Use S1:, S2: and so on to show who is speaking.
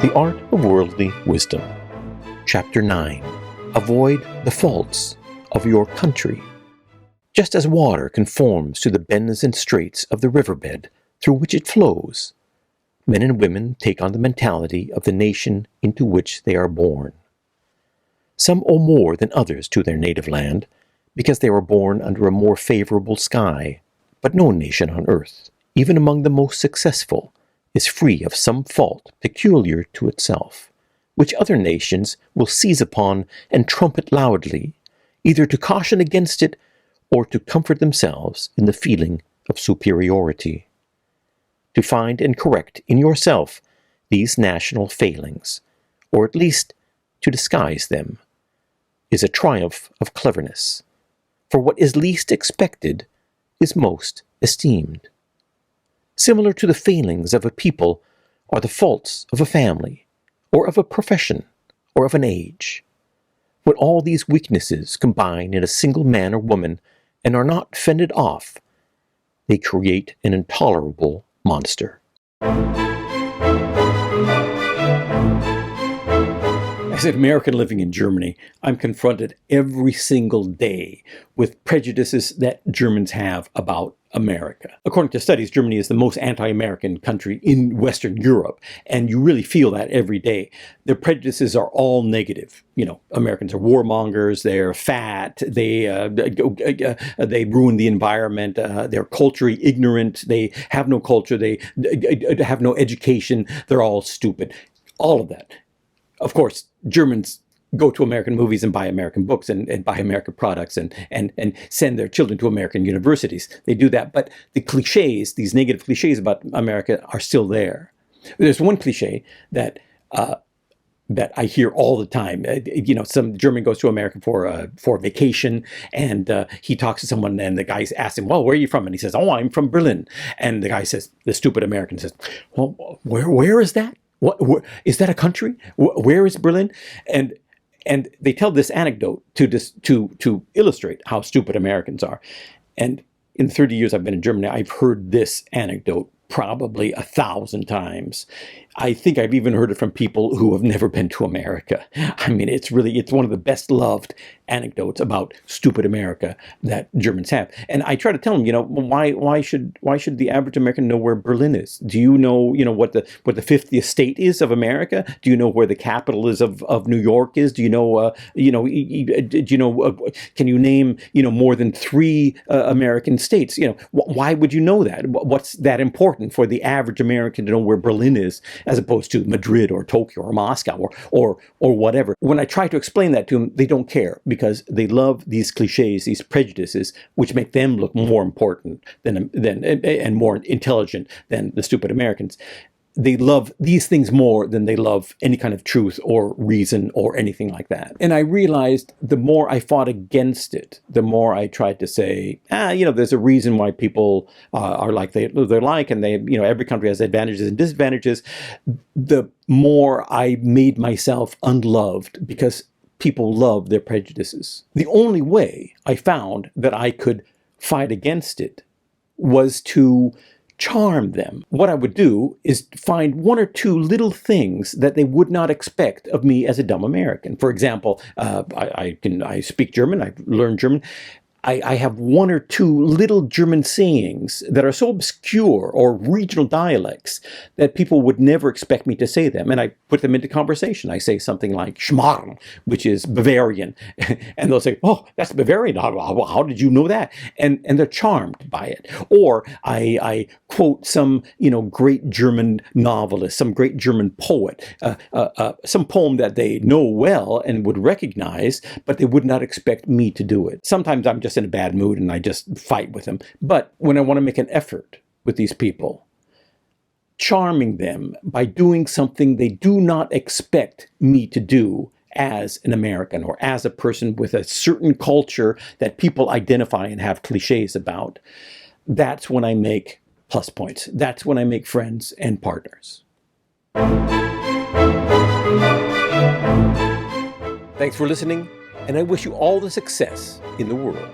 S1: The Art of Worldly Wisdom. Chapter 9. Avoid the faults of your country. Just as water conforms to the bends and straits of the riverbed through which it flows, men and women take on the mentality of the nation into which they are born. Some owe more than others to their native land, because they were born under a more favorable sky, but no nation on earth, even among the most successful, is free of some fault peculiar to itself, which other nations will seize upon and trumpet loudly, either to caution against it or to comfort themselves in the feeling of superiority. To find and correct in yourself these national failings, or at least to disguise them, is a triumph of cleverness, for what is least expected is most esteemed. Similar to the failings of a people are the faults of a family, or of a profession, or of an age. When all these weaknesses combine in a single man or woman and are not fended off, they create an intolerable monster. As an American living in Germany, I'm confronted every single day with prejudices that Germans have about America. According to studies, Germany is the most anti-American country in Western Europe, and you really feel that every day. Their prejudices are all negative. You know, Americans are warmongers, they're fat, they ruin the environment, they're culturally ignorant, they have no culture, they have no education, they're all stupid. All of that. Of course, Germans go to American movies and buy American books and buy American products and send their children to American universities. They do that. But the cliches, these negative cliches about America are still there. There's one cliche that I hear all the time. Some German goes to America for a vacation, and he talks to someone, and the guy asks him, "Well, where are you from?" And he says, "Oh, I'm from Berlin." And the guy says, the stupid American says, "Well, where is that? Where, is that a country? Where is Berlin?" And they tell this anecdote to illustrate how stupid Americans are. And in the 30 years I've been in Germany, I've heard this anecdote probably 1,000 times. I think I've even heard it from people who have never been to America. I mean, it's one of the best loved anecdotes about stupid America that Germans have. And I try to tell them, why should the average American know where Berlin is? Do you know, what the 50th state is of America? Do you know where the capital is of New York is? Do you know, can you name, more than 3 American states? Why would you know that? What's that important for the average American to know where Berlin is, as opposed to Madrid or Tokyo or Moscow or whatever? When I try to explain that to them, they don't care, because they love these cliches, these prejudices, which make them look more important than and more intelligent than the stupid Americans. They love these things more than they love any kind of truth or reason or anything like that. And I realized the more I fought against it, the more I tried to say, there's a reason why people are like they're like, and every country has advantages and disadvantages. The more I made myself unloved, because people love their prejudices. The only way I found that I could fight against it was to charm them. What I would do is find 1 or 2 little things that they would not expect of me as a dumb American. For example, I speak German, I've learned German. I have 1 or 2 little German sayings that are so obscure, or regional dialects, that people would never expect me to say them. And I put them into conversation. I say something like Schmarrn, which is Bavarian. And they'll say, "Oh, that's Bavarian. How did you know that?" And they're charmed by it. Or I quote some, great German novelist, some great German poet, some poem that they know well and would recognize, but they would not expect me to do it. Sometimes I'm just in a bad mood and I just fight with them. But when I want to make an effort with these people, charming them by doing something they do not expect me to do as an American, or as a person with a certain culture that people identify and have cliches about, that's when I make plus points. That's when I make friends and partners. Thanks for listening, and I wish you all the success in the world.